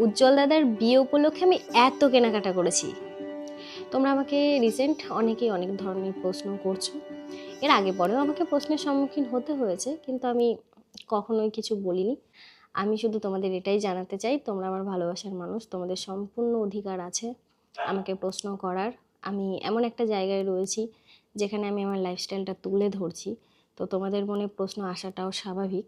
উজ্জ্বল দাদার বিয়ে উপলক্ষে আমি এত কেনাকাটা করেছি। তোমরা আমাকে রিসেন্ট অনেকেই অনেক ধরনের প্রশ্ন করছো। এর আগে পরেও আমাকে প্রশ্নের সম্মুখীন হতে হয়েছে, কিন্তু আমি কখনোই কিছু বলিনি। আমি শুধু তোমাদের এটাই জানাতে চাই, তোমরা আমার ভালোবাসার মানুষ, তোমাদের সম্পূর্ণ অধিকার আছে আমাকে প্রশ্ন করার। আমি এমন একটা জায়গায় রয়েছি যেখানে আমি আমার লাইফস্টাইলটা তুলে ধরছি, তো তোমাদের মনে প্রশ্ন আসাটাও স্বাভাবিক।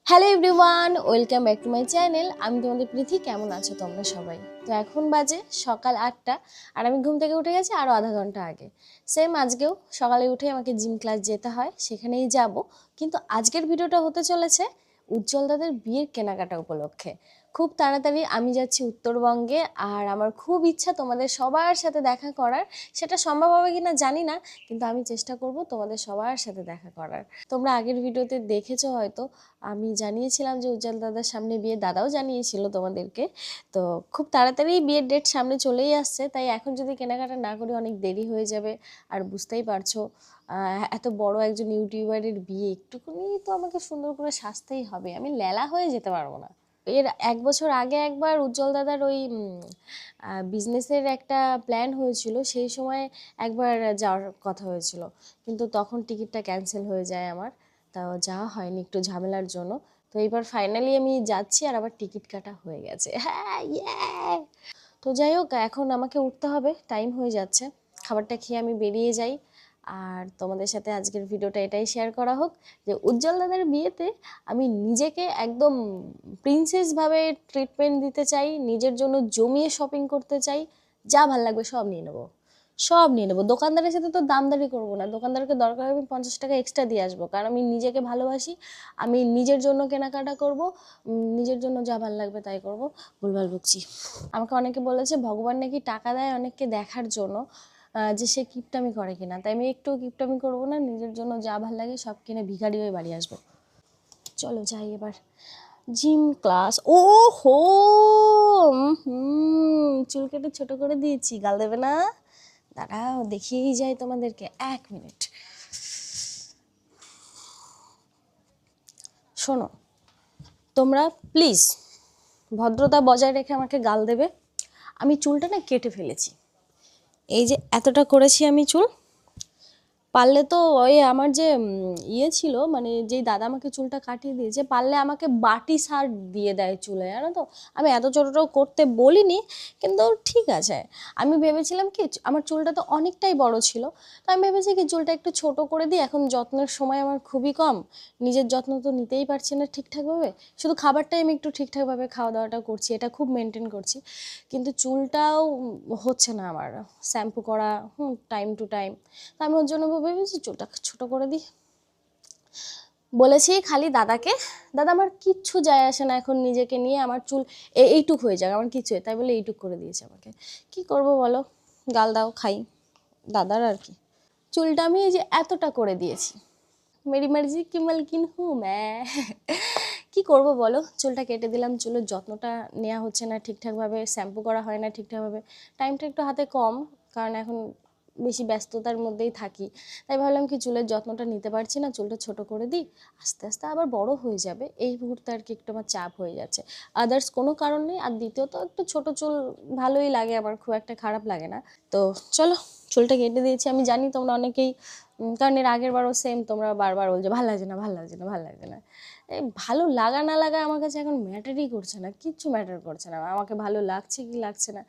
Hello everyone, welcome back to my channel. আমি তোমাদের পৃথি। কেমন আছো তোমরা সবাই? তো এখন বাজে সকাল 8টা, আর আমি ঘুম থেকে উঠে গেছি আরও আধা ঘন্টা আগে। সেম আজকেও সকালে উঠে আমাকে জিম ক্লাস যেতে হয়, সেখানেই যাব। কিন্তু আজকের ভিডিওটা হতে চলেছে উজ্জ্বল দাদের বিয়ের কেনাকাটা উপলক্ষে। খুব তাড়াতাড়ি আমি যাচ্ছি উত্তরবঙ্গে, আর আমার খুব ইচ্ছা তোমাদের সবার সাথে দেখা করার। সেটা সম্ভব হবে কিনা জানি না, কিন্তু আমি চেষ্টা করব তোমাদের সবার সাথে দেখা করার। তোমরা আগের ভিডিওতে দেখেছো হয়তো, আমি জানিয়েছিলাম যে উজ্জ্বল দাদার সামনে বিয়ে, দাদাও জানিয়েছিল তোমাদেরকে। তো খুব তাড়াতাড়ি বিয়ের ডেট সামনে চলেই আসছে, তাই এখন যদি কেনাকাটা না করি অনেক দেরি হয়ে যাবে। আর বুঝতেই পারছো, এত বড় একজন ইউটিউবারের বিয়ে, একটুখানি তো আমাকে সুন্দর করে সাজতেই হবে, আমি লেলা হয়ে যেতে পারবো না। এর 1 বছর আগে একবার উজ্জ্বল দাদার ওই বিজনেসের একটা প্ল্যান হয়েছিল, সেই সময় একবার যাওয়ার কথা হয়েছিল, কিন্তু তখন টিকিটটা ক্যান্সেল হয়ে যায় আমার, তাও যাওয়া হয়নি একটু ঝামেলার জন্য। তো এইবার ফাইনালি আমি যাচ্ছি, আর আবার টিকিট কাটা হয়ে গেছে। হ্যাঁ, তো যাই হোক, এখন আমাকে উঠতে হবে, টাইম হয়ে যাচ্ছে। খাবারটা খেয়ে আমি বেরিয়ে যাই। আর তোমাদের সাথে আজকের ভিডিওটা এটাই শেয়ার করা হোক যে উজ্জ্বল দাদার বিয়েতে আমি নিজেকে একদম প্রিন্সেসভাবে ট্রিটমেন্ট দিতে চাই, নিজের জন্য জমিয়ে শপিং করতে চাই। যা ভাল লাগবে সব নিয়ে নেবো, সব নিয়ে নেবো। দোকানদারের সাথে তো দামদারি করবো না, দোকানদারকে দরকার হবে 50 টাকা এক্সট্রা দিয়ে আসবো, কারণ আমি নিজেকে ভালোবাসি। আমি নিজের জন্য কেনাকাটা করব, নিজের জন্য যা ভালো লাগবে তাই করব। ভুলভাল বকছি। আমাকে অনেকে বলেছে ভগবান নাকি টাকা দেয় অনেককে দেখার জন্য, যে সে কিপটামি করে কিনা, তাই আমি একটু কিপটামি করবো না, নিজের জন্য যা ভালো লাগে সব কিনে ভিখারি হয়ে বাড়ি আসবো। চলো যাই এবার জিম ক্লাস। ও হো, চুল কেটে ছোট করে দিয়েছি, গাল দেবে না? দাঁড়াও দেখিয়েই যাই তোমাদেরকে, 1 মিনিট। শোনো, তোমরা প্লিজ ভদ্রতা বজায় রেখে আমাকে গাল দেবে। আমি চুলটা না কেটে ফেলেছি, এই যে এতটা করেছি আমি চুল। পারলে তো ওই আমার যে ইয়ে ছিল, মানে যেই দাদা আমাকে চুলটা কাটিয়ে দিয়েছে, পারলে আমাকে বাটি সার দিয়ে দেয় চুলে, জানো তো। আমি এত ছোটটাও করতে বলিনি, কিন্তু ঠিক আছে। আমি ভেবেছিলাম কি, আমার চুলটা তো অনেকটাই বড় ছিল, তো আমি ভেবেছি কি চুলটা একটু ছোট করে দিই। এখন যত্নের সময় আমার খুবই কম, নিজের যত্ন তো নিতেই পারছি না ঠিকঠাকভাবে। শুধু খাবারটাই আমি একটু ঠিকঠাকভাবে খাওয়া দাওয়াটা করছি, এটা খুব মেনটেন করছি, কিন্তু চুলটাও হচ্ছে না আমার শ্যাম্পু করা টাইম টু টাইম। তো আমি ওর জন্য ভেবেছি চুলটা ছোট করে দিই। বলেছি খালি দাদাকে, দাদা আমার কিচ্ছু যায় আসে না এখন নিজেকে নিয়ে, আমার চুল এইটুক হয়ে যাক, আমার কিছু, তাই বলে এইটুক করে দিয়েছে আমাকে। কি করব বলো, গাল দাও খাই দাদার আর কি। চুলটা আমি এই যে এতটা করে দিয়েছি, মেরি মার্জি কি মালকিন হুঁ ম্যা। কি করব বলো, চুলটা কেটে দিলাম, চুলের যত্নটা নেওয়া হচ্ছে না ঠিকঠাকভাবে, শ্যাম্পু করা হয় না ঠিকঠাকভাবে, টাইমটা একটু হাতে কম, কারণ এখন বেশি ব্যস্ততার মধ্যেই থাকি। তাই ভাবলাম কি চুলের যত্নটা নিতে পারছি না, চুলটা ছোট করে দিই, আস্তে আস্তে আবার বড় হয়ে যাবে, এই মুহূর্তে আর কি একটু আমার চাপ হয়ে যাচ্ছে, আদার্স কোনো কারণ নেই। আর দ্বিতীয়ত একটু ছোট চুল ভালোই লাগে আমার, খুব একটা খারাপ লাগে না। তো চলো চুলটা কেটে দিয়েছি। আমি জানি তোমরা অনেকেই, কারণ এর আগের বারও সেম তোমরা বারবার বলছো ভালো লাগছে না, ভালো লাগছে না, ভালো লাগছে না। এই ভালো লাগা না লাগা আমার কাছে এখন ম্যাটারই করছে না, কিচ্ছু ম্যাটার করছে না আমাকে ভালো লাগছে কি লাগছে না।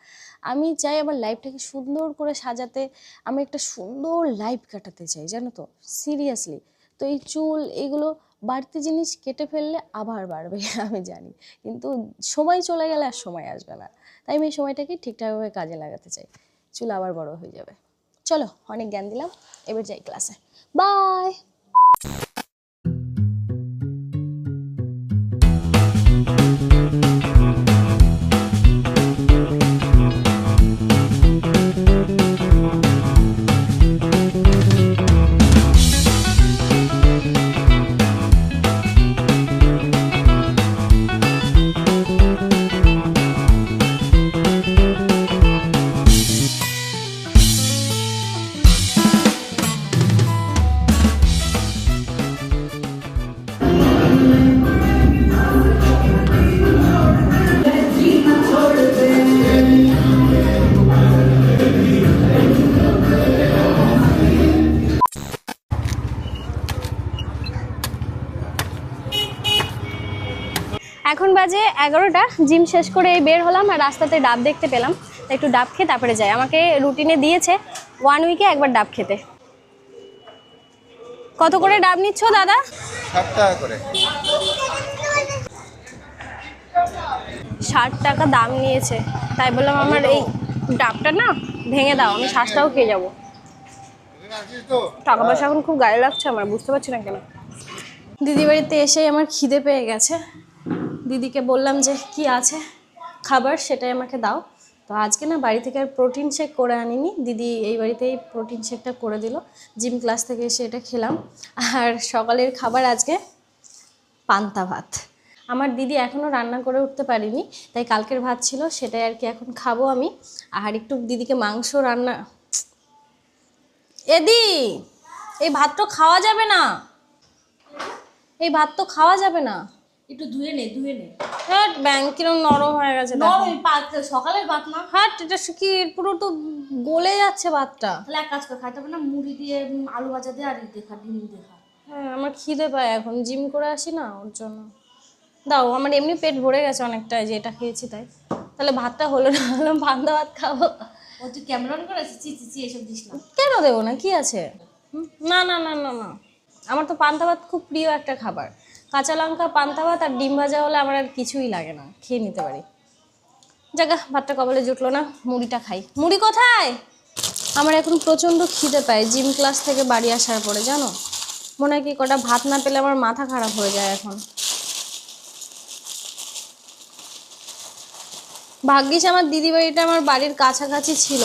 আমি চাই আমার লাইফটাকে সুন্দর করে সাজাতে, আমি একটা সুন্দর লাইফ কাটাতে চাই, জানো তো, সিরিয়াসলি। তো এই চুল এইগুলো বাড়তি জিনিস কেটে ফেললে আবার বাড়বে আমি জানি, কিন্তু সময় চলে গেলে আর সময় আসবে না, তাই আমি এই সময়টাকে ঠিকঠাকভাবে কাজে লাগাতে চাই, চুল আবার বড় হয়ে যাবে। চলো অনেক জ্ঞান দিলাম, এবার যাই ক্লাসে, বাই। এখন বাজে 11টা, জিম শেষ করে এই বের হলাম আর রাস্তাতে ডাব দেখতে পেলাম, তাই একটু ডাব খেয়ে তারপরে যাই। আমাকে রুটিনে দিয়েছে 1 উইকে একবার ডাব খেতে। কত করে ডাব নিচ্ছ দাদা? 60 টাকা করে। 60 টাকা দাম নিয়েছে, তাই বললাম আমার এই ডাবটা না ভেঙে দাও, আমি শ্বাসটাও খেয়ে যাবো। টাকা পয়সা এখন খুব গায়ে লাগছে আমার, বুঝতে পারছি না কেন। দিদি বাড়িতে এসেই আমার খিদে পেয়ে গেছে। দিদিকে বললাম যে কি আছে খাবার সেটাই আমাকে দাও। তো আজকে না বাড়ি থেকে আর প্রোটিন শেক করে আনিনি, দিদি এই বাড়িতেই প্রোটিন শেকটা করে দিল। জিম ক্লাস থেকে এসে এটা খেলাম। আর সকালের খাবার আজকে পান্তা ভাত। আমার দিদি এখনও রান্না করে উঠতে পারিনি, তাই কালকের ভাত ছিল সেটাই আর কি এখন খাবো আমি। আর একটু দিদিকে মাংস রান্না, এদি এই ভাত তো খাওয়া যাবে না, এই ভাত তো খাওয়া যাবে না। একটু ধুয়ে নে। হ্যাঁ ব্যাং কিরম নরম হয়ে গেছে দেখো। সকালের ভাত না, হ্যাঁ এটা কি পুরো তো গলে যাচ্ছে ভাতটা। তাহলে এক কাজ করে খাইতে হবে না, মুড়ি দিয়ে আলু ভাজা দিয়ে আর দেখা ডিম দেখা। হ্যাঁ আমার খিদে পায়, এখন জিম করে আসি না ওর জন্য। দাও, আমার এমনি পেট ভরে গেছে অনেকটাই যে এটা খেয়েছি, তাই তাহলে ভাতটা হলো না, হলো পান্তা ভাত খাবো। ও তুই ক্যামেরন করেছিস? চি চি চি এসব দিস না। কেন দেবো না, কি আছে? না না না না না, আমার তো পান্তা ভাত খুব প্রিয় একটা খাবার। কাঁচা লঙ্কা পান্তা ভাত আর ডিম ভাজা হলে আমার আর কিছুই লাগে না, খেয়ে নিতে পারি। জায়গা ভাতটা কপালে জুটলো না, মুড়িটা খাই। মুড়ি কোথায়? আমার এখন প্রচণ্ড খিদে পায় জিম ক্লাস থেকে বাড়ি আসার পরে, জানো মনে হয় কি কটা ভাত না পেলে আমার মাথা খারাপ হয়ে যায় এখন। ভাগ্যিস আমার দিদি বাড়িটা আমার বাড়ির কাছাকাছি ছিল,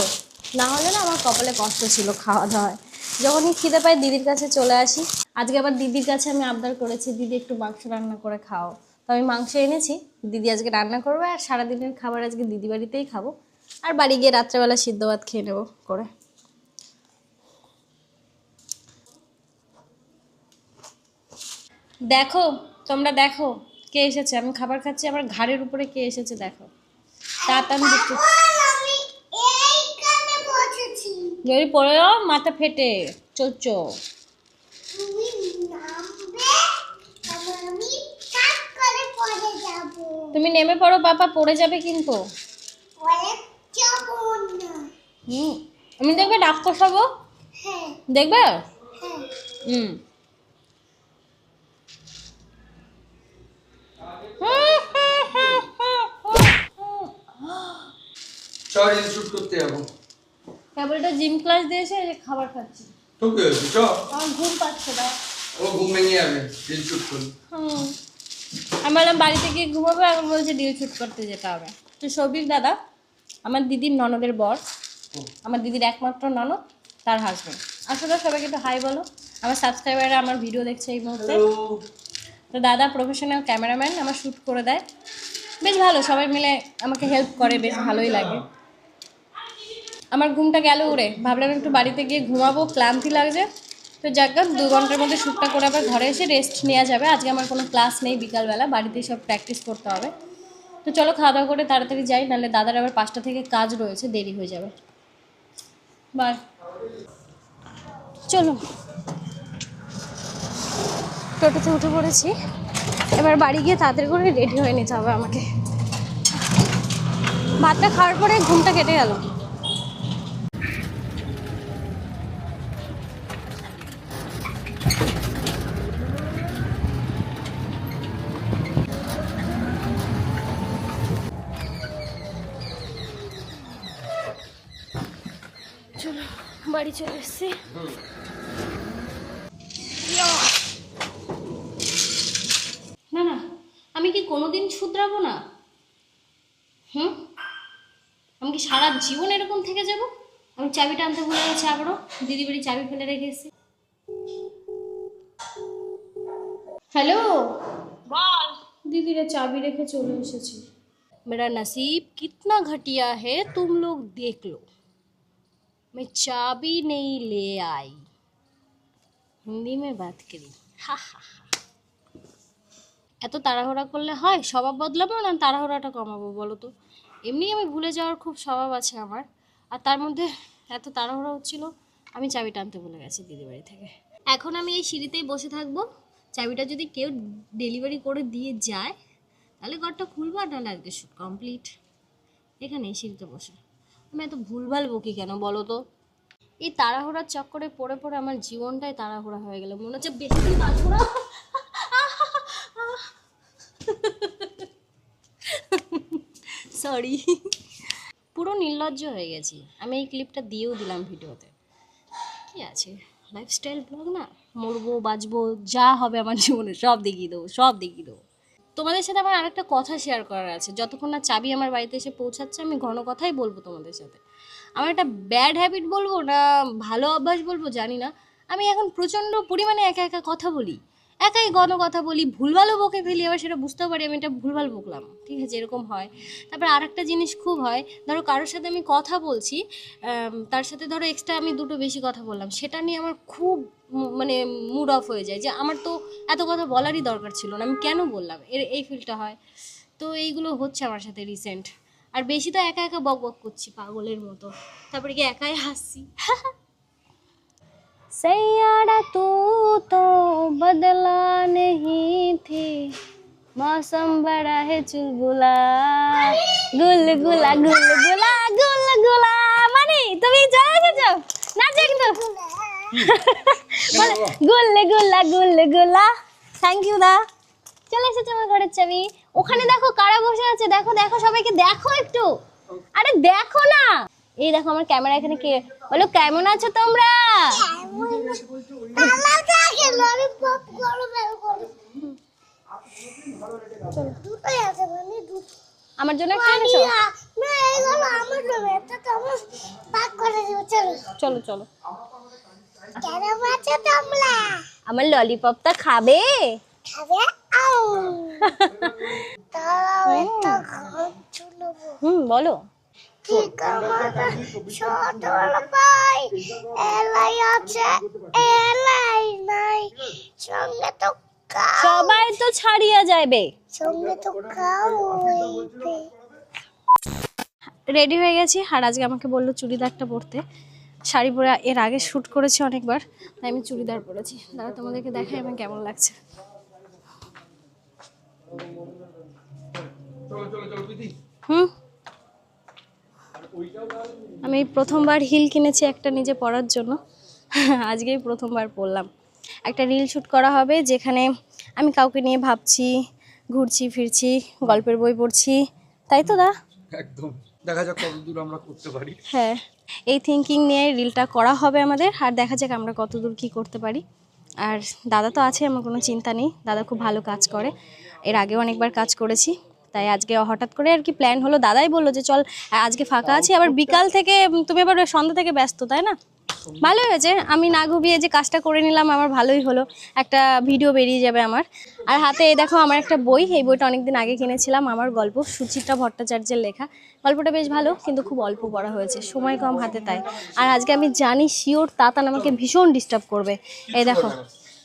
না হলে না আমার কপালে কষ্ট ছিল খাওয়া দাওয়ায়। যখনই খিদে পাই দিদির কাছে চলে আসি। আজকে আবার দিদির কাছে আমি আবদার করেছি, দিদি একটু মাংস রান্না করে খাও। তো আমি মাংস এনেছি, দিদি আজকে রান্না করবে আর সারাদিনের খাবার আজকে দিদি বাড়িতেই খাবো। আর বাড়ি গিয়ে রাত্রেবেলা সিদ্ধ ভাত খেয়ে নেবো করে। দেখো তোমরা দেখো কে এসেছে, আমি খাবার খাচ্ছি, আমার ঘাড়ের উপরে কে এসেছে দেখো। তাড়াতাড়ি দেখতে যদি পড়ে যাও মাথা ফেটে চলছো। তুমি নেমে পড়ো, পাপা পড়ে যাবে কিন্তু। আমি দেখবে ডাক কষাবো, দেখবে? হুম চল শুট করতে যাবো। কেবলটা জিম ক্লাস দিয়ে এসে এই যে খাবার খাচ্ছি। তো কি হয়েছে? চল। আমার ঘুম পাচ্ছে না। ও ঘুম ভেঙে যাবে, রিল শুট করি। আমি বললাম বাড়িতে গিয়ে ঘুমাবো, এখন বলছে রিল শুট করতে যেতে হবে। তো সৌভিক দাদা আমার দিদির ননদের বর, আমার দিদির একমাত্র ননদ, তার হাজবেন্ড। আসলে সবাইকে একটু হাই বলো, আমার সাবস্ক্রাইবাররা আমার ভিডিও দেখছে এই মুহূর্তে। তো দাদা প্রফেশনাল ক্যামেরাম্যান, আমার শ্যুট করে দেয়, বেশ ভালো, সবাই মিলে আমাকে হেল্প করে, বেশ ভালোই লাগে। আমার ঘুমটা গেল উড়ে, ভাবলাম একটু বাড়িতে গিয়ে ঘুমাবো, ক্লান্তি লাগছে। তো যাক 2 ঘন্টার মধ্যে শ্যুটটা করে আবার ঘরে এসে রেস্ট নেওয়া যাবে। আজকে আমার কোনো ক্লাস নেই, বিকালবেলা বাড়িতেই সব প্র্যাকটিস করতে হবে। তো চলো খাওয়া দাওয়া করে তাড়াতাড়ি যাই, নাহলে দাদার আবার 5টা থেকে কাজ রয়েছে, দেরি হয়ে যাবে। বাই। চলো টোটোতে উঠে পড়েছি, এবার বাড়ি গিয়ে তাড়াতাড়ি করে রেডি হয়ে নিতে হবে আমাকে। ভাতটা খাওয়ার পরে ঘুমটা কেটে গেল। চলো বাড়ি চলে এসছি। না না, আমি কি কোনোদিন শুধরাবো না? আমি কি সারা জীবন এরকম থেকে যাব? আমি চাবিটা আনতে ভুলে গেছি, আবারও দিদি বাড়ি চাবি ফেলে রেখে এসেছি। হ্যালো বল। দিদিরা চাবি রেখে চলে এসেছি। मेरा नसीब कितना घटिया है तुम लोग देख लो, मैं चाबी नहीं ले आई। हिंदी में बात करी। হা হা হা। এত তাড়াহুড়া করলে হয়? স্বভাব বদলাবো না তাড়াহুড়াটা কমাবো বলো তো? এমনি আমি ভুলে যাওয়ার খুব স্বভাব আছে আমার, আর তার মধ্যে এত তাড়াহুড়া হচ্ছিল, আমি চাবিটা আনতে ভুলে গেছি দিদি বাড়ি থেকে। এখন আমি এই সিঁড়িতেই বসে থাকবো, চাবিটা যদি কেউ ডেলিভারি করে দিয়ে যায় তাহলে ঘরটা খুলবো আর নাহলে আজকে শ্যুট কমপ্লিট। এখানে সিঁড়িতে বসে আমি এত ভুলভাল বকি কেন বলো তো? এই তাড়াহুড়ার চক্করে পড়ে পড়ে আমার জীবনটাই তাড়াহুড়া হয়ে গেল, মনে হচ্ছে বেশি দিন বাঁচবো না। সরি, পুরো নির্লজ্জ হয়ে গেছি আমি। এই ক্লিপটা দিয়েও দিলাম ভিডিওতে। কি আছে, লাইফস্টাইল ব্লগ না, মরবো বাঁচবো যা হবে আমার জীবনে সব দেখিয়ে দেবো, সব দেখিয়ে দেবো। তোমাদের সাথে আমার আরেকটা কথা শেয়ার করার আছে। যতক্ষণ না চাবি আমার বাড়িতে এসে পৌঁছাচ্ছে আমি ঘন কথাই বলবো তোমাদের সাথে। আমার একটা ব্যাড হ্যাবিট বলবো না ভালো অভ্যাস বলবো জানি না, আমি এখন প্রচণ্ড পরিমাণে একা একা কথা বলি, একাই ঘন কথা বলি, ভুলভালও বকে ফেলি, আবার সেটা বুঝতেও পারি আমি এটা ভুলভাল বকলাম, ঠিক আছে, এরকম হয়। তারপর আরেকটা জিনিস খুব হয়, ধরো কারোর সাথে আমি কথা বলছি, তার সাথে ধরো এক্সট্রা আমি দুটো বেশি কথা বললাম, সেটা নিয়ে আমার খুব মানে মুড অফ হয়ে যায় যে আমার তো এত কথা বলারই দরকার ছিল না, আমি কেন বললাম, এই ফিলটা হয়। তো এইগুলো হচ্ছে আমার সাথে রিসেন্ট। আর বেশি তো একা একা বক বক করছি পাগলের মতো, তারপরে কি একাই হাসছি। सैयारा तू तो बदला नहीं थी, मौसम बड़ा है चुलबुला, गुलगुला गुलगुला गुलगुला। মানে তুমি চলে এসেছো নাচো কিন্তু, গুলগুলা গুলগুলা। থ্যাংক ইউ দা, চলে এসেছো আমার ঘরের চাবি। ওখানে দেখো কারা বসে আছে, দেখো দেখো সবাইকে দেখো একটু, আরে দেখো না। এই দেখো আমার ক্যামেরা এখানে কে, বলো কেমন আছো তোমরা? আমার জন্য একটা এনেছো? চলো চলো, আমার ললিপপটা খাবে? বলো। সবাই তো ছাড়িয়া যাবে, রেডি হয়ে গেছি। আর আজকে আমাকে বললো চুড়িদারটা পরতে, শাড়ি পরে এর আগে শ্যুট করেছি অনেকবার, তাই আমি চুড়িদার পরেছি। দাঁড়া তোমাদেরকে দেখাই আমার কেমন লাগছে। আমি প্রথমবার হিল কিনেছি একটা নিজে পরার জন্য, আজকেই প্রথমবার পরলাম। একটা রিল শ্যুট করা হবে যেখানে আমি কাউকে নিয়ে ভাবছি, ঘুরছি ফিরছি, গল্পের বই পড়ছি, তাই তো দা? একদম, দেখা যাক কতদূর আমরা করতে পারি। হ্যাঁ, এই থিঙ্কিং নিয়ে রিলটা করা হবে আমাদের, আর দেখা যাক আমরা কতদূর কি করতে পারি। আর দাদা তো আছে, আমার কোনো চিন্তা নেই, দাদা খুব ভালো কাজ করে, এর আগেও অনেকবার কাজ করেছি। তাই আজকে হঠাৎ করে আর কি প্ল্যান হলো, দাদাই বললো যে চল আজকে ফাঁকা আছি, আবার বিকাল থেকে তুমি আবার সন্ধ্যা থেকে ব্যস্ত, তাই না? ভালো হয়েছে আমি না ঘুমিয়ে যে কাজটা করে নিলাম, আমার ভালোই হলো, একটা ভিডিও বেরিয়ে যাবে আমার। আর হাতে এই দেখো আমার একটা বই, এই বইটা অনেকদিন আগে কিনেছিলাম, আমার গল্প, সুচিত্রা ভট্টাচার্যের লেখা। গল্পটা বেশ ভালো, কিন্তু খুব অল্প পড়া হয়েছে, সময় কম হাতে তাই। আর আজকে আমি জানি শিওর তাতান আমাকে ভীষণ ডিস্টার্ব করবে, এই দেখো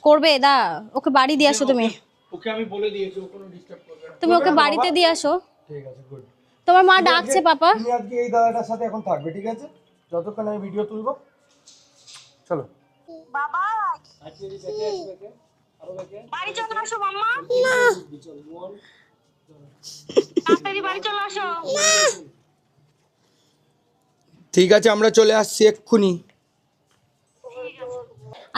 করবে দা, ওকে বাড়ি দিয়ে আসো তুমি, ওকে আমি বলে দিয়েছি ও কোনো ডিস্টার্ব করবে না। তুমি ওকে বাড়িতে দিয়ে আসো। ঠিক আছে, গুড। তোমার মা ডাকছে পাপা। তুমি আজকে এই দাদাটার সাথে এখন থাকবে, ঠিক আছে, যতক্ষণ আমি ভিডিও তুলবো। চলো বাবা বাড়ি চলে আসো মাম্মা, তাড়াতাড়ি বাড়ি চলে আসো। ঠিক আছে, আমরা চলে আসছি এক্ষুনি।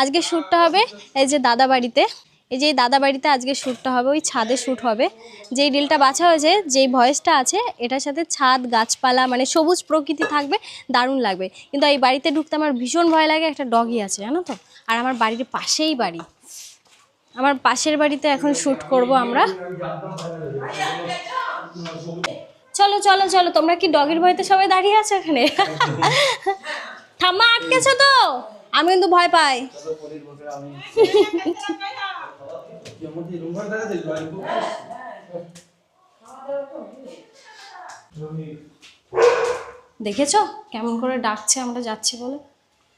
আজকে শ্যুটটা হবে এই যে দাদা বাড়িতে, এই যে দাদা বাড়িতে আজকে শ্যুটটা হবে, ওই ছাদে শ্যুট হবে। যেই রিলটা বাছা হয়েছে, যেই ভয়েসটা আছে, এটার সাথে ছাদ গাছপালা মানে সবুজ প্রকৃতি থাকবে, দারুণ লাগবে। কিন্তু এই বাড়িতে ঢুকতে আমার ভীষণ ভয় লাগে, একটা ডগি আছে জানো তো, আর আমার বাড়ির পাশেই বাড়ি, আমার পাশের বাড়িতে এখন শ্যুট করব আমরা। চলো চলো চলো, তোমরা কি ডগির ভয়তে সবাই দাঁড়িয়ে আছো এখানে? ঠাম্মা আটকেছো তো, আমি কিন্তু ভয় পাই। দেখেছো কেমন করে ডাকছে আমরা যাচ্ছি বলে,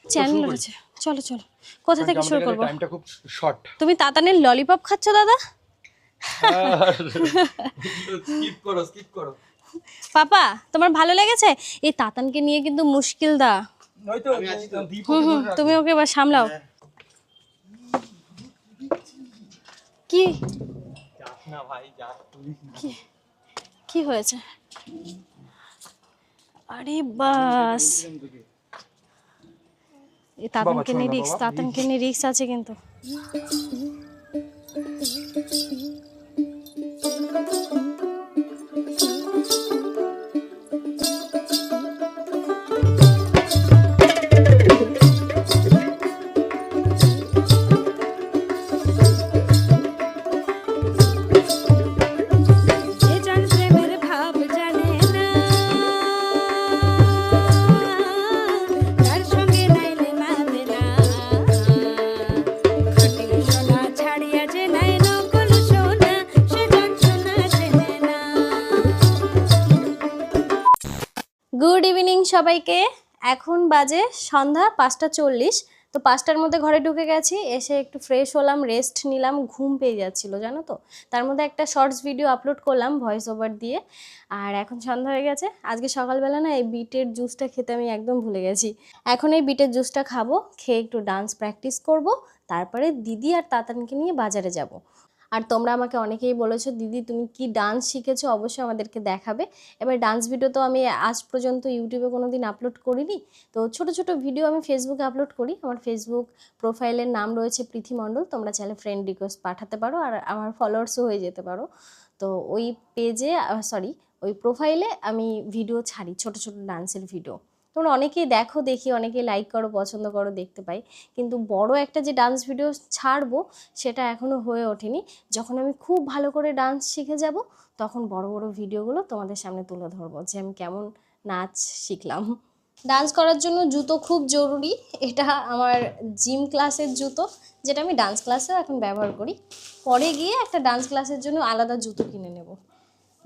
চ্যানেল আছে। চলো চলো, কোথা থেকে শুরু করবো? টাইমটা খুব শর্ট। তুমি তাতানের ললিপপ খাচ্ছ দাদা? স্কিপ করো, স্কিপ করো। পাপা তোমার ভালো লেগেছে? এই তাতানকে নিয়ে কিন্তু মুশকিল দা, নয়তো তুমি ওকে এবার সামলাও। কি না ভাই যা তুলিস না। কি হয়েছে? আরে বাস, এই তাতানকে নিয়ে রিক্স, তাতানকে নিয়ে রিক্স আছে কিন্তু। গুড ইভিনিং সবাইকে। এখন বাজে সন্ধ্যা 5:40। তো 5টার মধ্যে ঘরে ঢুকে গেছি, এসে একটু ফ্রেশ হলাম, রেস্ট নিলাম, ঘুম পেয়ে যাচ্ছিল জানো তো। তার মধ্যে একটা শর্টস ভিডিও আপলোড করলাম ভয়েস ওভার দিয়ে। আর এখন সন্ধ্যা হয়ে গেছে। আজকে সকালবেলা না এই বিটের জুসটা খেতে আমি একদম ভুলে গেছি। এখন এই বিটের জুসটা খাবো, খেয়ে একটু ডান্স প্র্যাকটিস করব, তারপরে দিদি আর তাতানকে নিয়ে বাজারে যাব। আর তোমরা আমাকে অনেকেই বলেছো দিদি তুমি কি ডান্স শিখেছো, অবশ্যই আমাদেরকে দেখাবে। এবার ডান্স ভিডিও তো আমি আজ পর্যন্ত ইউটিউবে কোনো দিন আপলোড করিনি, তো ছোট ছোট ভিডিও আমি ফেসবুকে আপলোড করি। আমার ফেসবুক প্রোফাইলের নাম রয়েছে প্রীতি মণ্ডল, তোমরা চাইলে ফ্রেন্ড রিকোয়েস্ট পাঠাতে পারো আর আমার ফলোয়ার্সও হয়ে যেতে পারো। তো ওই পেজে ওই প্রোফাইলে আমি ভিডিও ছাড়ি, ছোট ছোট ডান্সের ভিডিও। তোমরা অনেকেই দেখো, দেখি অনেকেই লাইক করো, পছন্দ করো, দেখতে পাই, কিন্তু বড় একটা যে ডান্স ভিডিও ছাড়বো সেটা এখনও হয়ে ওঠেনি। যখন আমি খুব ভালো করে ডান্স শিখে যাব তখন বড় বড় ভিডিওগুলো তোমাদের সামনে তুলে ধরবো যে আমি কেমন নাচ শিখলাম। ডান্স করার জন্য জুতো খুব জরুরি। এটা আমার জিম ক্লাসের জুতো, যেটা আমি ডান্স ক্লাসেও এখন ব্যবহার করি। পরে গিয়ে একটা ডান্স ক্লাসের জন্য আলাদা জুতো কিনে নেব।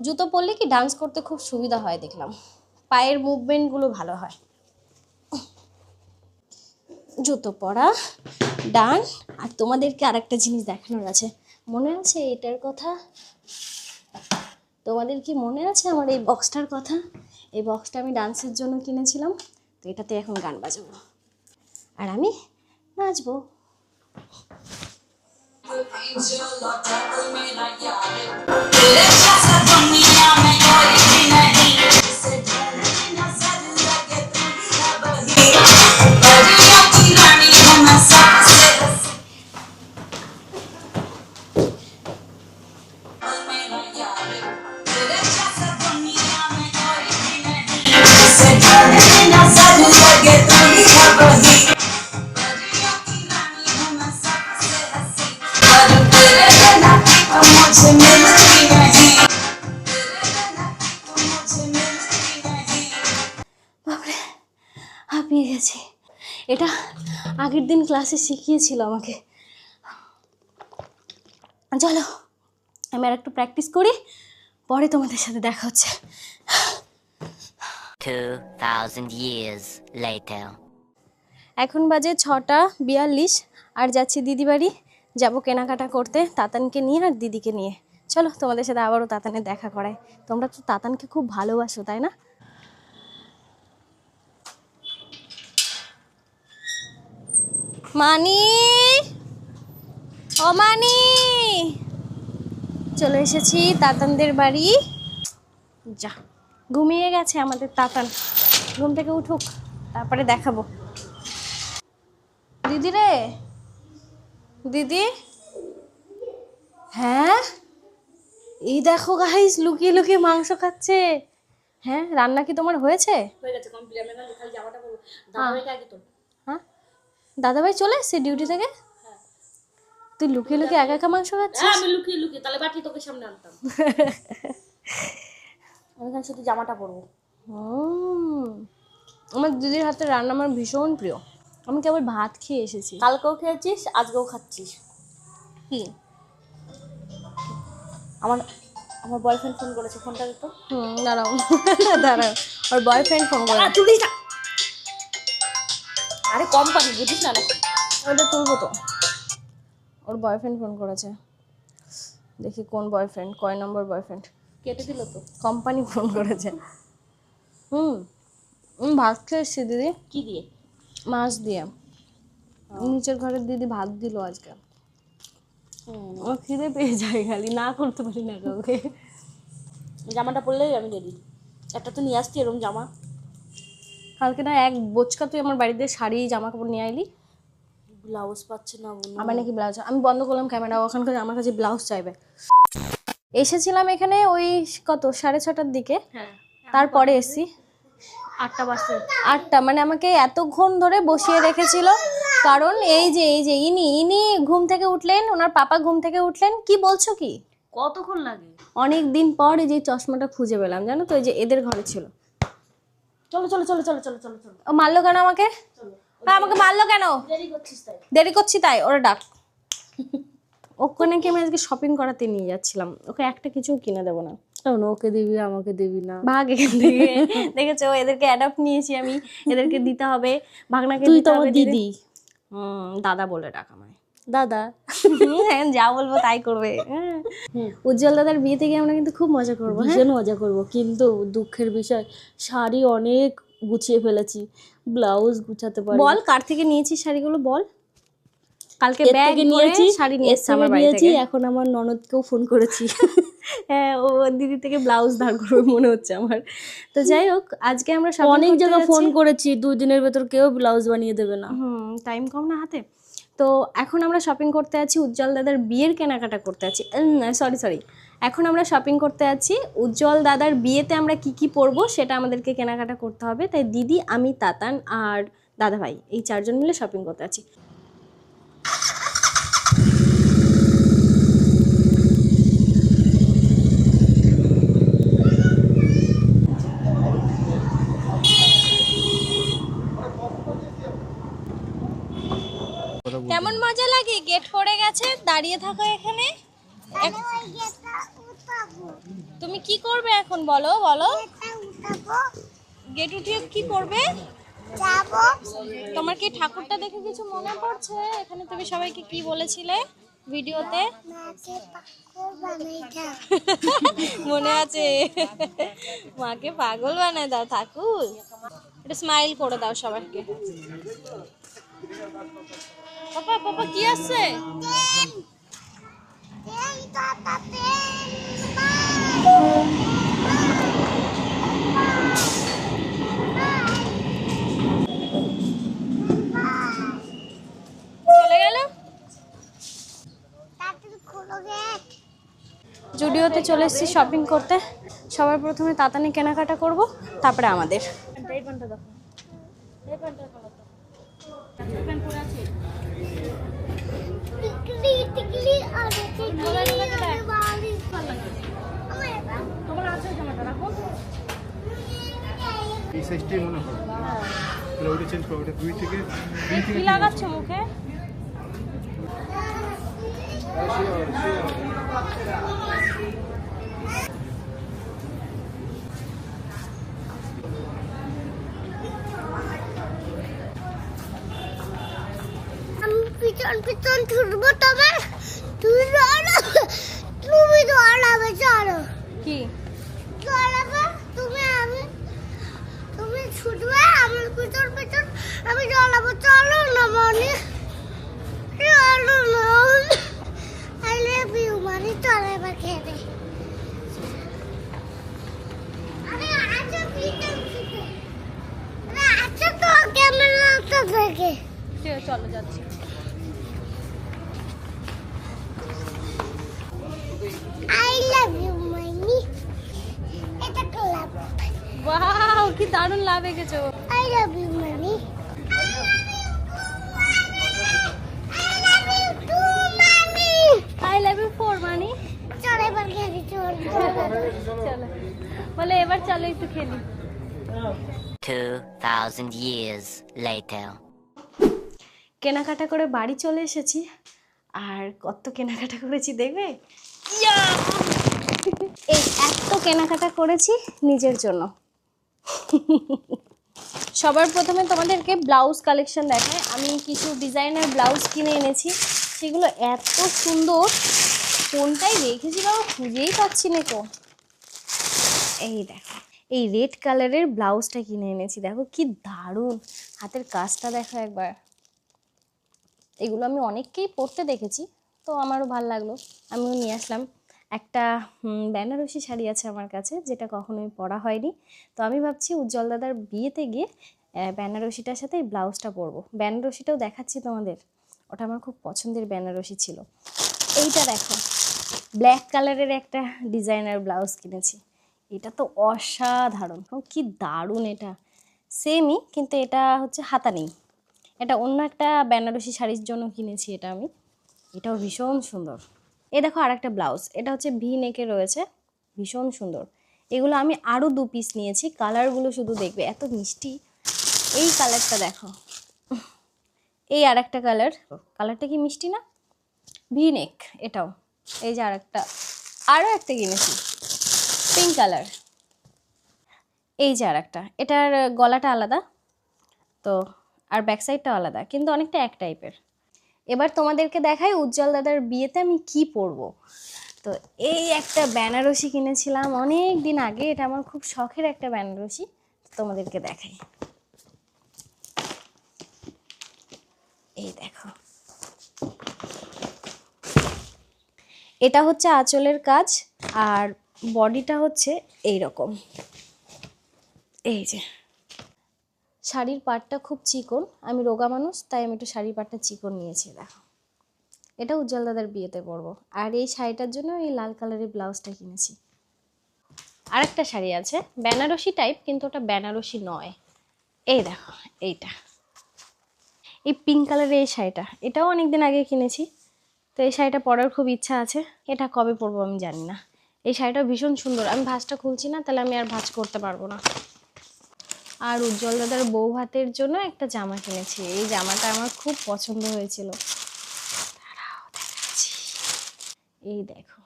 জুতো পরলে কি ডান্স করতে খুব সুবিধা হয় দেখলাম, পায়ের মুভমেন্টগুলো ভালো হয়। জুতো পরা ডান। আর তোমাদেরকে আরেকটা জিনিস দেখানোর আছে, মনে আছে এটার কথা? তোমাদের কি মনে আছে আমার এই বক্সটার কথা? এই বক্সটা আমি ডান্সের জন্য কিনেছিলাম, তো এটাতে এখন গান বাজাবো আর আমি নাচবো। বাপরে, হাঁপিয়ে গেছি। এটা আগের দিন ক্লাসে শিখিয়েছিল আমাকে। চলো আমি আর একটু প্র্যাকটিস করি, পরে তোমাদের সাথে দেখা হচ্ছে। 2000 years later. এখন বাজে 6:42 আর যাচ্ছি দিদি বাড়ি। যাবো কেনাকাটা করতে তাতানকে নিয়ে আর দিদিকে নিয়ে। চলো তোমাদের সাথে আবারও তাতানের দেখা করায়। তোমরা তো তাতানকে খুব ভালোবাসো তাই না? মানি, ও মানি, চলে এসেছি তাতানদের বাড়ি। যা, ঘুমিয়ে গেছে আমাদের তাতান, ঘুম থেকে উঠুক তারপরে দেখাবো। দিদি রে, দিদি, হ্যাঁ এই দেখো গাইস লুকিয়ে লুকিয়ে মাংস খাচ্ছে। হ্যাঁ রান্না কি তোমার হয়েছে? হয়ে গেছে কমপ্লিট। আমি এখন খালি জামাটা পরবো। দাদাভাইকে আগে তোল। হ্যাঁ দাদাভাই চলে এসছে ডিউটি থেকে? তুই লুকিয়ে লুকিয়ে একা একা মাংস খাচ্ছিস? হ্যাঁ আমি লুকিয়ে লুকিয়ে তাহলে বাটি তোকে সামনে আনতাম। আমি এখন শুধু জামাটা পরবো। আমার দিদির হাতের রান্না আমার ভীষণ প্রিয়। আমি কেবল ভাত খেয়ে এসেছি। কালকেও খেয়েছিস, আজকেও খাচ্ছিস। কি? আমার আমার বয়ফ্রেন্ড ফোন করেছে, ফোনটা দিত। দাঁড়াও দাঁড়াও, ওর বয়ফ্রেন্ড ফোন করে। তুলিস না, আরে কম পানি বুঝিস না নাকি? ওটা তুলবো তো। ওর বয়ফ্রেন্ড ফোন করেছে, দেখি কোন বয়ফ্রেন্ড, কয় নম্বর বয়ফ্রেন্ড। কেটে দিল তো। কোম্পানি ফোন করেছে। ভাত খেয়ে এসছি দিদি। কি দিয়ে? মাছ দিয়ে। নিচের ঘরের দিদি ভাত দিল আজকে। আমার খিদে পেয়ে যায়, খালি না করতে পারি না কাউকে। জামাটা পরলেই আমি রেডি। একটা তো নিয়ে আসছি এরকম জামা। কালকে না এক বোচকা তুই আমার বাড়িতে শাড়ি জামা কাপড় নিয়ে আইলি, ব্লাউজ পাচ্ছে না বোন। আমার নাকি ব্লাউজ, আমি বন্ধ করলাম ক্যামেরা, ওখানকার আমার কাছে ব্লাউজ চাইবে। এসেছিলাম এখানে ওই কত 6:30টার দিকে, হ্যাঁ, তারপরে এসছি 8টা বাজতে। 8টা, মানে আমাকে এতক্ষণ ধরে বসিয়ে রেখেছিল। কারণ এই যে ইনি ঘুম থেকে উঠলেন, ওনার পাপা ঘুম থেকে উঠলেন। কি বলছো কি? কতক্ষণ লাগে? অনেক দিন পর এই যে চশমাটা খুঁজে পেলাম, জানো তো, এই যে এদের ঘরে ছিল। চলো চলো চলো চলো চলো চলো চলো ও মারলো কেন আমাকে? আমাকে মারলো কেন? দেরি করছিস তাই। দেরি করছি তাই? ওরা ডাক। ওখানে কি আমি আজকে শপিং করাতে নিয়ে যাচ্ছিলাম, ওকে একটা কিছু কিনে দেবো না। ওকে দিবি, আমাকে দিবি না। ভাগ এখান থেকে। দেখেছো, এদেরকে অ্যাডাপ্ট নিয়েছি আমি, এদেরকে দিতে হবে। ভাগনাকে তুই দিতে তো হবে, আমার দিদি। দাদা বলে ডাক আমায়। দাদা। হ্যাঁ, যা বলবো তাই করবে। উজ্জ্বল দাদার বিয়েতে গিয়ে আমরা কিন্তু খুব মজা করবো। হ্যাঁ, ভীষণ মজা করবো, কিন্তু দুঃখের বিষয় শাড়ি অনেক গুছিয়ে ফেলেছি, ব্লাউজ গুছাতে পারি। বল কার থেকে নিয়েছিস শাড়িগুলো বল। কালকে এর ব্যাগ থেকে নিয়েছি, নিয়েছি, শাড়ি নিয়ে এসছে আমার বাড়ি নিয়েছি। থেকে। এখন আমার ননদকেও ফোন করেছি। হ্যাঁ, ও দিদি থেকে ব্লাউজ ধার করবে মনে হচ্ছে আমার। তো যাই হোক, আজকে আমরা shopping অনেক করতে জায়গায় ফোন যাচ্ছি। করেছি, 2 দিনের ভেতর কেউ ব্লাউজ বানিয়ে দেবে না। টাইম কম না হাতে। তো এখন আমরা শপিং করতে আছি, উজ্জ্বল দাদার বিয়ের কেনাকাটা করতে আছি। সরি, এখন আমরা শপিং করতে আছি উজ্জ্বল দাদার বিয়েতে আমরা কি কি পরবো সেটা আমাদেরকে কেনাকাটা করতে হবে। তাই দিদি, আমি, তাতান আর দাদা ভাই, এই 4 জন মিলে শপিং করতে আছি। কেমন মজা লাগে, গেট পড়ে গেছে, দাঁড়িয়ে থাকো এখানে। তুমি কি করবে এখন বলো বলো? গেট উঠিয়ে কি করবে? তোমার কি ঠাকুরটা দেখে কিছু মনে পড়ছে? এখানে তুমি সবাইকে কি বলেছিলে ভিডিওতে? মনে আছে? মাকে পাগল বানায় দাও ঠাকুর। একটু স্মাইল করে দাও সবাইকে। পাপা পাপা কি আছে? চলে গেল। জুডিওতে চলে এসেছি শপিং করতে। সবার প্রথমে তাতানি কেনাকাটা করব, তারপরে আমাদের। এই প্যান্টটা দেখো, এই প্যান্টটা দেখো তো। এই প্যান্ট পরে আছে। তোমার আছে জামাটা রাখো। এই সাইজটাই মনে হয়। তাহলে ওটা চেঞ্জ করো, ওটা দুই থেকে কি লাগাচ্ছ মুখে? পিছন পিছন ছুটবো তোমার, তুমি দৌড়াবে, তুমি দৌড়াবে, চলো কি দৌড়াবে তুমি, আমি তুমি ছুটবে, আমি পিছন পিছন আমি দৌড়াবো, চলো না মানে, চলো না। আই লাভ ইউ মানে, চলো এবার খেতে। আরে আচ্ছা পিছন পিছন, আরে আচ্ছা তো ক্যামেরাটা দেখে। চলো যাচ্ছি। I love you, Mani. এটা ক্লাব। ওয়াও, কি দারুণ লাভ এঁকেছো। I love you, Mani. I love you for money. চল এবার খেলি, চল চলো বলে এবার চলো একটু খেলি। 2,000 years later. কেনাকাটা করে বাড়ি চলে এসেছি, আর কত কেনাকাটা করেছি দেখবে। এই এত কেনাকাটা করেছি নিজের জন্য। সবার প্রথমে তোমাদেরকে ব্লাউজ কালেকশন দেখায়। আমি কিছু ডিজাইনার ব্লাউজ কিনে এনেছি, সেগুলো এত সুন্দর, কোনটাই রেখেছি বাবা খুঁজেই পাচ্ছি না তো। এই দেখো, এই রেড কালারের ব্লাউজটা কিনে এনেছি, দেখো কি দারুণ, হাতের কাজটা দেখো একবার। এগুলো আমি অনেককেই পরতে দেখেছি, তো আমারও ভালো লাগলো, আমিও নিয়ে আসলাম। একটা বেনারসি শাড়ি আছে আমার কাছে, যেটা কখনোই পরা হয়নি। তো আমি ভাবছি উজ্জ্বল দাদার বিয়েতে গিয়ে বেনারসিটার সাথে এই ব্লাউজটা পরবো। বেনারসিটাও দেখাচ্ছি তোমাদের, ওটা আমার খুব পছন্দের বেনারসি ছিল। এইটা দেখো, ব্ল্যাক কালারের একটা ডিজাইনার ব্লাউজ কিনেছি। এটা তো অসাধারণ, কি দারুণ! এটা সেমই, কিন্তু এটা হচ্ছে হাতা নেই। এটা অন্য একটা বেনারসি শাড়ির জন্য কিনেছি এটা আমি। এটাও ভীষণ সুন্দর। এই দেখো আরেকটা ব্লাউজ, এটা হচ্ছে ভি নেকে রয়েছে, ভীষণ সুন্দর। এগুলো আমি আরও 2 পিস নিয়েছি। কালারগুলো শুধু দেখবে, এত মিষ্টি। এই কালারটা দেখো, এই আরেকটা কালার, কালারটা কি মিষ্টি না? ভি নেক এটাও। এই যে আরও একটা কিনেছি, পিঙ্ক কালার। এই যে আরেকটা, এটার গলাটা আলাদা তো, আর ব্যাক সাইডটাও আলাদা, কিন্তু অনেকটা এক টাইপের। এবার তোমাদেরকে দেখাই উজ্জ্বল দাদার বিয়েতে আমি কি পরবো। তো এই একটা বেনারসি কিনেছিলাম অনেক দিন আগে, এটা আমার খুব শখের একটা বেনারসি, তোমাদেরকে দেখাই। এই দেখো, এটা হচ্ছে আঁচলের কাজ, আর বডিটা হচ্ছে এই রকম। এই যে শাড়ির পাড়টা খুব চিকন, আমি রোগা মানুষ, তাই আমি একটু শাড়ির পাড়টা চিকন নিয়েছি। দেখো, এটা উজ্জ্বল দাদার বিয়েতে পরবো। আর এই শাড়িটার জন্য এই লাল কালারের ব্লাউজটা কিনেছি। আরেকটা শাড়ি আছে বেনারসি টাইপ, কিন্তু ওটা বেনারসি নয়। এই দেখো, এইটা এই পিঙ্ক কালারের এই শাড়িটা, এটাও অনেকদিন আগে কিনেছি। তো এই শাড়িটা পরার খুব ইচ্ছা আছে, এটা কবে পরবো আমি জানি না। এই শাড়িটাও ভীষণ সুন্দর। আমি ভাঁজটা খুলছি না, তাহলে আমি আর ভাঁজ করতে পারবো না। আর উজ্জ্বল দাদার বউ ভাতের জন্য একটা জামা কিনেছি। এই জামাটা আমার খুব পছন্দ হয়েছিল, দাঁড়াও দেখাচ্ছি। এই দেখো,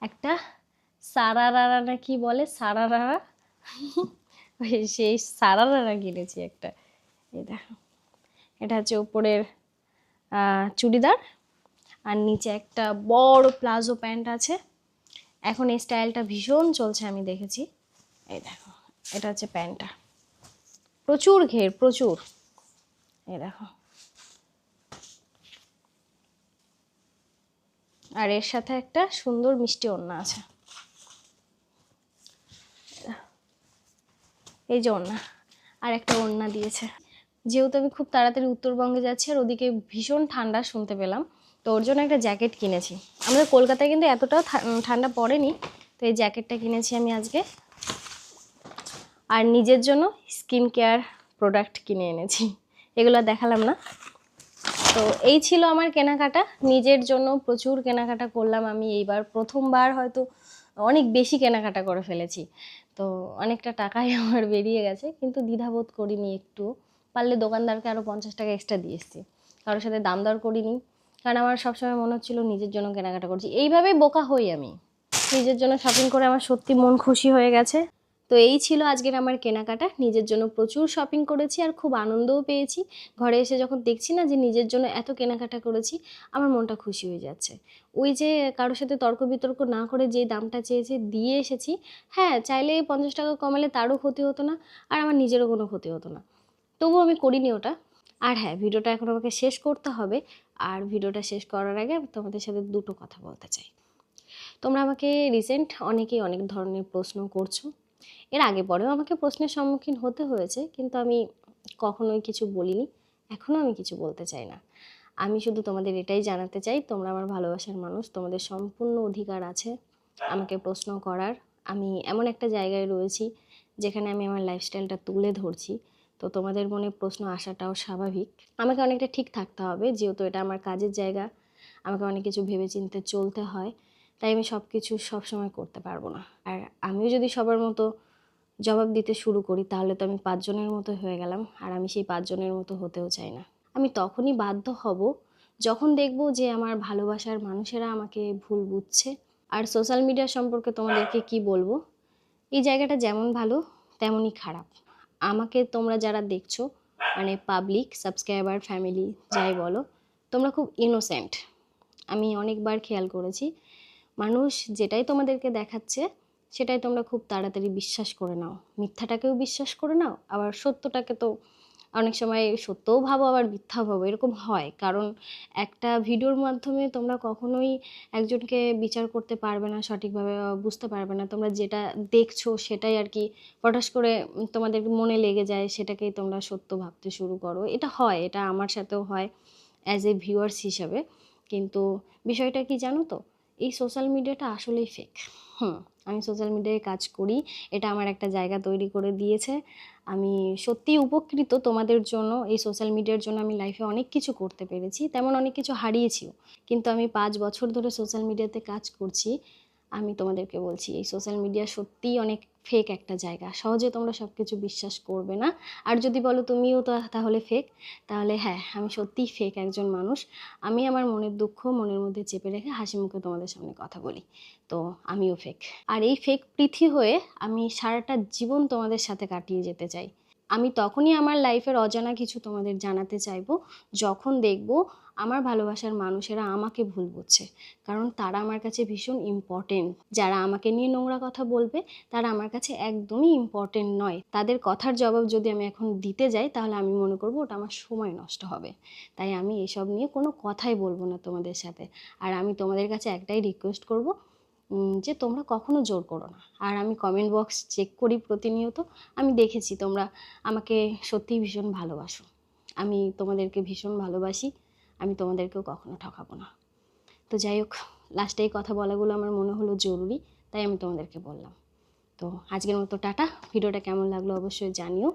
একটা সারারারা না কি বলে, সারারারা, সেই সারারারা কিনেছি একটা। এই দেখো, এটা হচ্ছে উপরের চুড়িদার, আর নিচে একটা বড় প্লাজো প্যান্ট আছে। এখন এই স্টাইলটা ভীষণ চলছে, আমি দেখেছি। এই দেখো, এটা হচ্ছে প্যান্টটা, প্রচুর ঘের, প্রচুর। এই দেখো, আর এর সাথে একটা সুন্দর মিষ্টি ওড়না আছে। এই যে ওড়না, আর একটা ওড়না দিয়েছে। যেহেতু আমি খুব তাড়াতাড়ি উত্তরবঙ্গে যাচ্ছি, আর ওদিকে ভীষণ ঠান্ডা শুনতে পেলাম, তো ওর জন্য একটা জ্যাকেট কিনেছি। আমাদের কলকাতায় কিন্তু এতটাও ঠান্ডা পড়েনি, তো এই জ্যাকেটটা কিনেছি আমি আজকে। আর নিজের জন্য স্কিন কেয়ার প্রোডাক্ট কিনে এনেছি, এগুলো দেখালাম না। তো এই ছিল আমার কেনাকাটা, নিজের জন্য প্রচুর কেনাকাটা করলাম আমি এইবার। প্রথমবার হয়তো অনেক বেশি কেনাকাটা করে ফেলেছি, তো অনেকটা টাকাই আমার বেরিয়ে গেছে, কিন্তু দ্বিধাবোধ করিনি একটু। পারলে দোকানদারকে আরও 50 টাকা এক্সট্রা দিয়ে এসেছি, কারোর সাথে দাম দর করিনি, কারণ আমার সবসময় মনে হচ্ছিল নিজের জন্য কেনাকাটা করছি। এইভাবেই বোকা হই আমি, নিজের জন্য শপিং করে আমার সত্যি মন খুশি হয়ে গেছে। তো এই ছিল আজকের আমার কেনাকাটা। নিজের জন্য প্রচুর শপিং করেছি, আর খুব আনন্দও পেয়েছি। ঘরে এসে যখন দেখছি না যে নিজের জন্য এত কেনাকাটা করেছি, আমার মনটা খুশি হয়ে যাচ্ছে। ওই যে কারোর সাথে তর্ক বিতর্ক না করে যে দামটা চেয়েছে দিয়ে এসেছি। হ্যাঁ, চাইলে 50 টাকা কমালে তারও ক্ষতি হতো না, আর আমার নিজেরও কোনো ক্ষতি হতো না, তবুও আমি করিনি ওটা। আর হ্যাঁ, ভিডিওটা এখন আমাকে শেষ করতে হবে, আর ভিডিওটা শেষ করার আগে তোমাদের সাথে দুটো কথা বলতে চাই। তোমরা আমাকে রিসেন্ট অনেকেই অনেক ধরনের প্রশ্ন করছো, এর আগে পরেও আমাকে প্রশ্নের সম্মুখীন হতে হয়েছে, কিন্তু আমি কখনোই কিছু বলিনি, এখনও আমি কিছু বলতে চাই না। আমি শুধু তোমাদের এটাই জানাতে চাই, তোমরা আমার ভালোবাসার মানুষ, তোমাদের সম্পূর্ণ অধিকার আছে আমাকে প্রশ্ন করার। আমি এমন একটা জায়গায় রয়েছি যেখানে আমি আমার লাইফস্টাইলটা তুলে ধরছি, তো তোমাদের মনে প্রশ্ন আসাটাও স্বাভাবিক। আমাকে অনেকটা ঠিক থাকতে হবে, যেহেতু এটা আমার কাজের জায়গা, আমাকে অনেক কিছু ভেবেচিন্তে চলতে হয়, তাই আমি সব কিছু সবসময় করতে পারবো না। আর আমিও যদি সবার মতো জবাব দিতে শুরু করি, তাহলে তো আমি 5 জনের মতো হয়ে গেলাম, আর আমি সেই 5 জনের মতো হতেও চাই না। আমি তখনই বাধ্য হব যখন দেখব যে আমার ভালোবাসার মানুষেরা আমাকে ভুল বুঝছে। আর সোশ্যাল মিডিয়া সম্পর্কে তোমাদেরকে কি বলবো, এই জায়গাটা যেমন ভালো তেমনই খারাপ। আমাকে তোমরা যারা দেখছো, মানে পাবলিক, সাবস্ক্রাইবার, ফ্যামিলি, যাই বলো, তোমরা খুব ইনোসেন্ট। আমি অনেকবার খেয়াল করেছি, মানুষ যেটাই তোমাদেরকে দেখাচ্ছে সেটাই তোমরা খুব তাড়াতাড়ি বিশ্বাস করে নাও। মিথ্যাটাকেও বিশ্বাস করে নাও, আবার সত্যটাকে তো অনেক সময় সত্যও ভাবো আবার মিথ্যা ভাবো, এরকম হয়। কারণ একটা ভিডিওর মাধ্যমে তোমরা কখনোই একজনকে বিচার করতে পারবে না সঠিকভাবে, বুঝতে পারবে না। তোমরা যেটা দেখছো সেটাই আর কি হঠাৎ করে তোমাদের মনে লেগে যায়, সেটাকেই তোমরা সত্য ভাবতে শুরু করো। এটা হয়, এটা আমার সাথেও হয় অ্যাজ এ ভিউয়ার্স হিসাবে। কিন্তু বিষয়টা কি জানো তো, এই সোশ্যাল মিডিয়াটা আসলেই ফেক। আমি সোশ্যাল মিডিয়ায় কাজ করি, এটা আমার একটা জায়গা তৈরি করে দিয়েছে। আমি সত্যিই উপকৃত তোমাদের জন্য। এই সোশ্যাল মিডিয়ার জন্য আমি লাইফে অনেক কিছু করতে পেরেছি, তেমন অনেক কিছু হারিয়েছিও। কিন্তু আমি 5 বছর ধরে সোশ্যাল মিডিয়াতে কাজ করছি। আমি তোমাদেরকে বলছি এই সোশ্যাল মিডিয়া সত্যিই অনেক ফেক একটা জায়গা। সহজে তোমরা সব কিছু বিশ্বাস করবে না। আর যদি বলো তুমিও তো তাহলে ফেক, তাহলে হ্যাঁ, আমি সত্যিই ফেক একজন মানুষ। আমি আমার মনের দুঃখ মনের মধ্যে চেপে রেখে হাসি মুখে তোমাদের সামনে কথা বলি, তো আমিও ফেক। আর এই ফেক পৃথি হয়ে আমি সারাটা জীবন তোমাদের সাথে কাটিয়ে যেতে চাই। আমি তখনই আমার লাইফের অজানা কিছু তোমাদের জানাতে চাইবো যখন দেখবো আমার ভালোবাসার মানুষেরা আমাকে ভুল বুঝছে। কারণ তারা আমার কাছে ভীষণ ইম্পর্টেন্ট। যারা আমাকে নিয়ে নোংরা কথা বলবে তারা আমার কাছে একদমই ইম্পর্টেন্ট নয়। তাদের কথার জবাব যদি আমি এখন দিতে যাই তাহলে আমি মনে করবো ওটা আমার সময় নষ্ট হবে। তাই আমি এসব নিয়ে কোনো কথাই বলবো না তোমাদের সাথে। আর আমি তোমাদের কাছে একটাই রিকোয়েস্ট করব যে তোমরা কখনো জোর করো না। আর আমি কমেন্ট বক্স চেক করি প্রতিনিয়ত, আমি দেখেছি তোমরা আমাকে সত্যিই ভীষণ ভালোবাসো। আমি তোমাদেরকে ভীষণ ভালোবাসি, আমি তোমাদেরকেও কখনো ঠকাবো না। তো যাই হোক, লাস্টে এই কথা বলাগুলো আমার মনে হলো জরুরি, তাই আমি তোমাদেরকে বললাম। তো আজকের মতো টাটা। ভিডিওটা কেমন লাগলো অবশ্যই জানিও।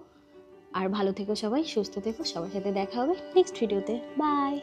আর ভালো থেকো সবাই, সুস্থ থেকো। সবার সাথে দেখা হবে নেক্সট ভিডিওতে। বাই।